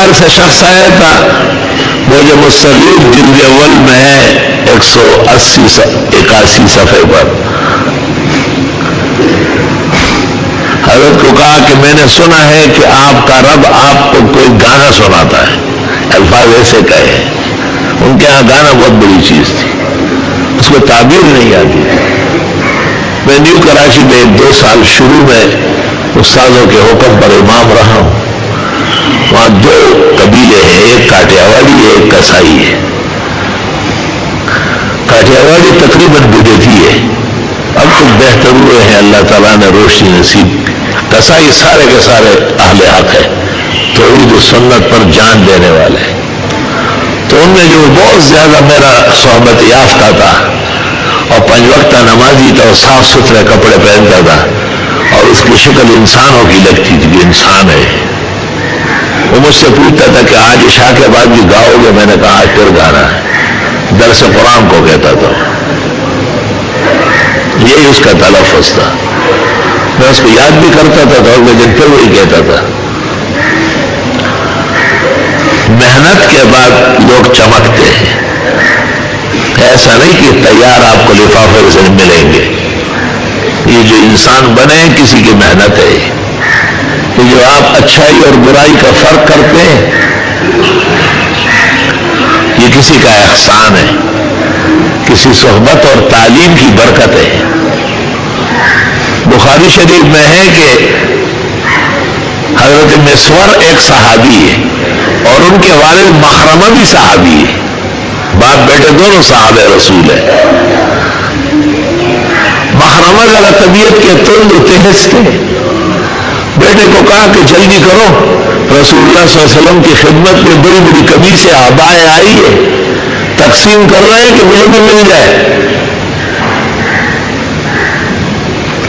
باہر سے شخص آیا تھا، وہ جو مستغیث جلد اول میں ہے 181 صفحے پر، حضرت کو کہا کہ میں نے سنا ہے کہ آپ کا رب آپ کو کوئی گانا سناتا ہے، الفاظ ایسے کہے، ان کے ہاں گانا بہت بڑی چیز تھی، اس کو تعبیر نہیں آتی تھی۔ میں نیو کراچی میں 2 سال شروع میں استادوں کے حکم پر امام رہا ہوں، وہاں 2 قبیلے ہیں، ایک کاٹیاواڑی ہے، ایک کسائی ہے۔ کاٹیاواڑی تقریباً بدعتی ہے، اب تو بہتر ہوئے ہیں، اللہ تعالیٰ نے روشنی نصیب۔ کسائی سارے کے سارے اہل حق ہے، توحید و سنت پر جان دینے والے، تو ان میں جو بہت زیادہ میرا صحبت یافتہ تھا اور 5 وقتہ نمازی تھا اور صاف ستھرے کپڑے پہنتا تھا اور اس کی شکل انسانوں کی لگتی تھی کہ انسان ہے، وہ مجھ سے پوچھتا تھا کہ آج عشاء کے بعد بھی گاؤ گے؟ میں نے کہا آج پھر گانا ہے، درس قرآن کو کہتا تھا، یہی اس کا تلفظ تھا، میں اس کو یاد بھی کرتا تھا تو لیکن پھر وہی کہتا تھا۔ محنت کے بعد لوگ چمکتے ہیں، ایسا نہیں کہ تیار آپ کو لفافے سے ملیں گے، یہ جو انسان بنے کسی کی محنت ہے، یہ جو آپ اچھائی اور برائی کا فرق کرتے ہیں یہ کسی کا احسان ہے، کسی صحبت اور تعلیم کی برکت ہے۔ بخاری شریف میں ہے کہ حضرت مسور ایک صحابی ہے اور ان کے والد مخرمہ بھی صحابی ہے، باپ بیٹے دونوں صحابہ رسول ہیں۔ مخرمہ ذرا طبیعت کے تند و تیز تھے، بیٹے کو کہا کہ جلدی کرو، رسول اللہ صلی اللہ علیہ وسلم کی خدمت میں بڑی بڑی قمیصیں عبائیں آئی ہے، تقسیم کر رہے ہیں کہ مجھے بھی مل جائے۔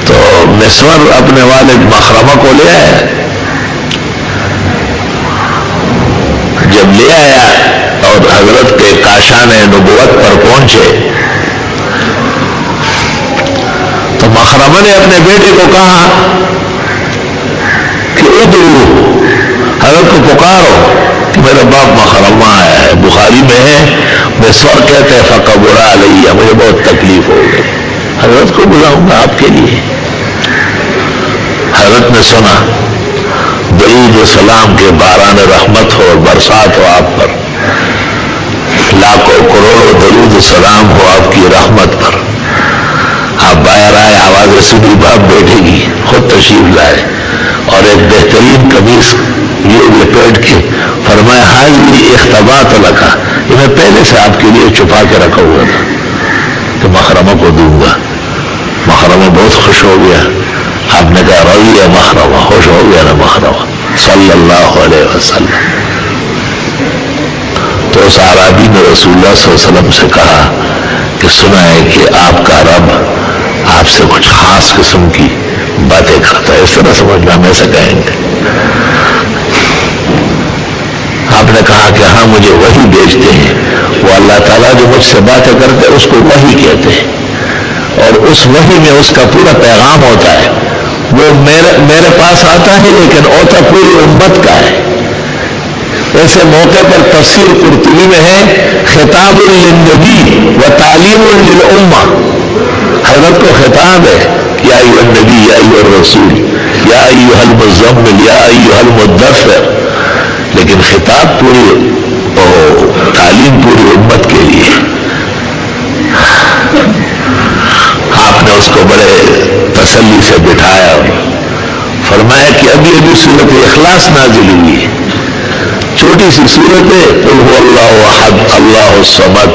تو مسور اپنے والد مخرمہ کو لے آیا، جب لے آیا اور حضرت کے کاشان نبوت پر پہنچے تو مخرمہ نے اپنے بیٹے کو کہا کہ ادعو، حضرت کو پکارو کہ میرا باپ مخرمہ آیا ہے۔ بخاری میں ہے مسور کہتے ہیں فکبر علیہ، مجھے بہت تکلیف ہو گئی، حضرت کو بلاؤں گا آپ کے لیے۔ حضرت نے سنا، درود و سلام کے باران رحمت ہو اور برسات ہو آپ پر، لاکھوں کروڑوں درود و سلام ہو آپ کی رحمت پر۔ آپ باہر آئے، آوازیں سنی باپ بیٹے کی، خود تشریف لائے اور ایک بہترین قمیص یہ لپیٹ کے فرمایا حاضری اختبات لکا، یہ میں پہلے سے آپ کے لیے چھپا کے رکھا ہوا تھا کہ مخرمہ کو دوں گا۔ مخرمہ بہت خوش ہو گیا، آپ نے کہا رویہ مخرمہ، خوش ہو گیا نا مخرمہ صلی اللہ علیہ وسلم۔ تو اس اعرابی نے رسول اللہ صلی اللہ علیہ وسلم سے کہا کہ سنا ہے کہ آپ کا رب آپ سے کچھ خاص قسم کی باتیں کرتا ہے، اس طرح سمجھنا ہم ایسا کہیں گے۔ آپ نے کہا کہ ہاں مجھے وحی بھیجتے ہیں، وہ اللہ تعالیٰ جو مجھ سے باتیں کرتے ہیں اس کو وحی کہتے ہیں، اور اس وحی میں اس کا پورا پیغام ہوتا ہے، وہ میرے پاس آتا ہے لیکن ہوتا پوری امت کا ہے۔ ایسے موقع پر تفسیر قرطبی میں ہے خطاب للنبی و تعلیم للامہ، حضرت کو خطاب ہے یا ایھا النبی یا ایھا الرسول یا ایھا المزمل یا ایھا المدثر، لیکن خطاب پوری تعلیم پوری امت کے لیے۔ آپ نے اس کو بڑے تسلی سے بٹھایا اور فرمایا کہ ابھی ابھی سورۃ اخلاص نازل ہوئی ہے، چھوٹی سی سورت ہے، قل هو اللہ احد اللہ الصمد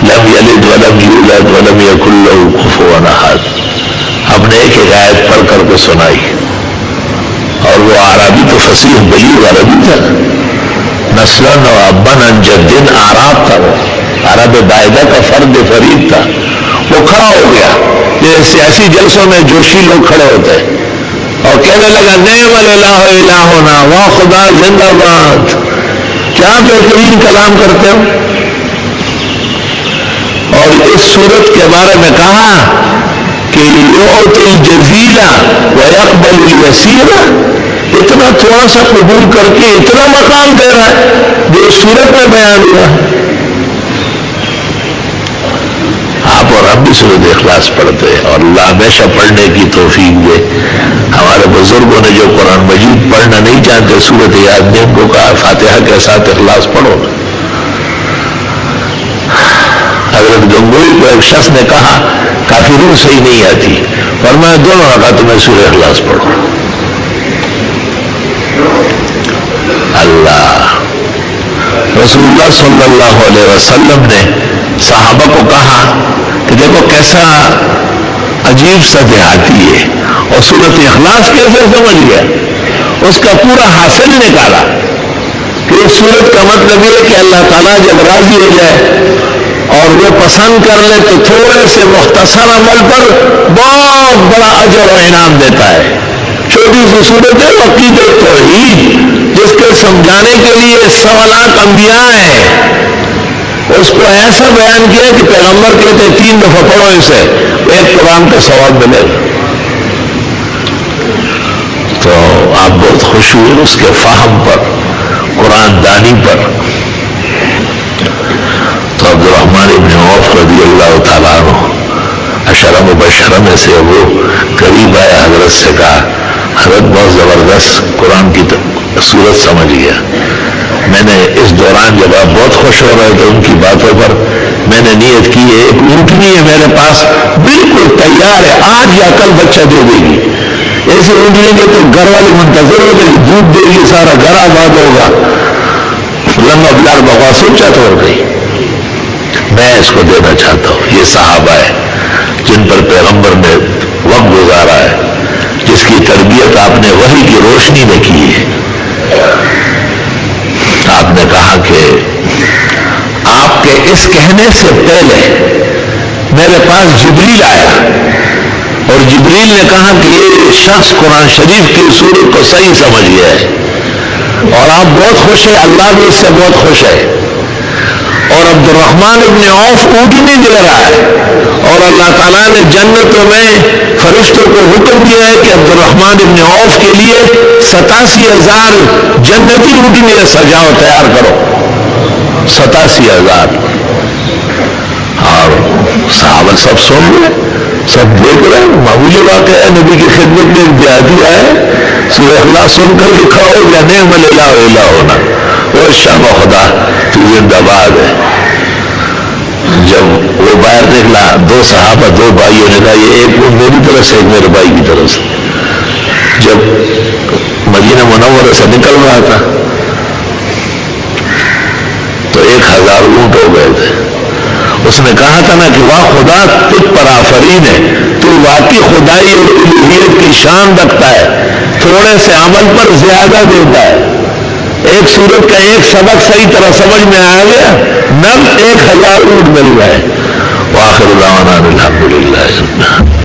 لم یلد ولم یولد ولم یکن له کفوا احد۔ ہم نے ایک آیت پڑھ کر کے سنائی، اور وہ عربی تو فصیح بلیغ عربی تھا، نسلاً و اباً عن جد اعراب تھا، وہ عرب باعدہ کا فرد فرید تھا۔ وہ کھڑا ہو گیا، یہ سیاسی جلسوں میں جوشی لوگ کھڑے ہوتے ہیں، اور کہنے لگا نعم الالہ الہنا، واہ خدا زندہ باد، کیا بہترین کلام کرتے ہو۔ اور اس صورت کے بارے میں کہا کہ یعطی الجزیل ویقبل اليسیر، اتنا تھوڑا سا قبول کر کے اتنا مقام دے رہا ہے جو سورت میں بیان ہوا. آپ اور ہم بھی سورت اخلاص پڑھتے ہیں اور اللہ ہمیشہ پڑھنے کی توفیق دے. ہمارے بزرگوں نے جو قرآن مجید پڑھنا نہیں جانتے سورت یاد نے ان کو کہا فاتحہ کے ساتھ اخلاص پڑھو. حضرت گنگوئی کو ایک شخص نے کہا کافرون صحیح نہیں آتی اور میں دونوں رکعت میں سورہ اخلاص پڑھوں. اللہ رسول اللہ صلی اللہ علیہ وسلم نے صحابہ کو کہا کہ دیکھو کیسا عجیب سا دیہاتی ہے اور سورت اخلاص کیسے سمجھ گیا. اس کا پورا حاصل نکالا کہ اس سورت کا مطلب یہ کہ اللہ تعالیٰ جب راضی ہو جائے اور وہ پسند کر لے تو تھوڑے سے مختصر عمل پر بہت بڑا اجر و انعام دیتا ہے. چھوٹی سی صورت ہے عقیدہ توحید جس کے سمجھانے کے لیے 100 لاکھ انبیاء ہیں. اس کو ایسا بیان کیا کہ پیغمبر کہتے 3 دفعہ پڑھو اسے ایک قرآن کا ثواب ملے گا. تو آپ بہت خوش ہوئے اس کے فہم پر قرآن دانی پر. تو عبدالرحمن ابن عوف رضی اللہ تعالیٰ عنہ عشرہ مبشرہ میں سے وہ قریب آئے حضرت سے کہا حضرت بہت زبردست قرآن کی صورت سمجھ گیا. میں نے اس دوران جب آپ بہت خوش ہو رہے تھے ان کی باتوں پر میں نے نیت کی ہے ایک اونٹنی ہے میرے پاس بالکل تیار ہے آج یا کل بچہ دے دے گی. ایسے اونٹنی کے تو گھر والے منتظر ہوتے دودھ دے گی سارا گھر آباد ہوگا. لمبا بلال بغوا سوچا تو ہو گئی. میں اس کو دینا چاہتا ہوں. یہ صحابہ ہے جن پر پیغمبر نے وقت گزارا ہے جس کی تربیت آپ نے وحی کی روشنی میں کی ہے. آپ نے کہا کہ آپ کے اس کہنے سے پہلے میرے پاس جبریل آیا اور جبریل نے کہا کہ یہ شخص قرآن شریف کی صورت کو صحیح سمجھ گیا ہے اور آپ بہت خوش ہیں اللہ بھی اس سے بہت خوش ہے. اور عبدالرحمن ابن عوف اونٹنی دے رہا ہے اور اللہ تعالیٰ نے جنتوں میں فرشتوں کو حکم دیا ہے کہ عبدالرحمن ابن عوف کے لیے 87,000 جنتی اونٹنی سجاؤ تیار کرو. 87,000. اور صحابہ سب سن رہے سب دیکھ رہے ہیں. معمولی واقعہ ہے نبی کی خدمت میں ایک دیہاتی آئے سورہ اخلاص سن کر کے کھڑا ہو گیا نعم الالہ الہ ہونا وہ شام خدا تو زندہ باد ہے. جب وہ باہر نکلا 2 صحابہ 2 بھائیوں نے کہا یہ ایک میری طرف سے ایک میرے بھائی کی طرف سے. جب مدینہ منورہ سے نکل رہا تھا تو 1,000 اونٹ ہو گئے تھے. اس نے کہا تھا نا کہ واہ خدا تجھ پر آفرین ہے تو واقعی خدائی اور الوہیت کی شان رکھتا ہے تھوڑے سے عمل پر زیادہ دیتا ہے. ایک سورت کا ایک سبق صحیح طرح سمجھ میں آ گیا نم 1,000 اونٹ مل گئے. وآخر دعوانا الحمدللہ.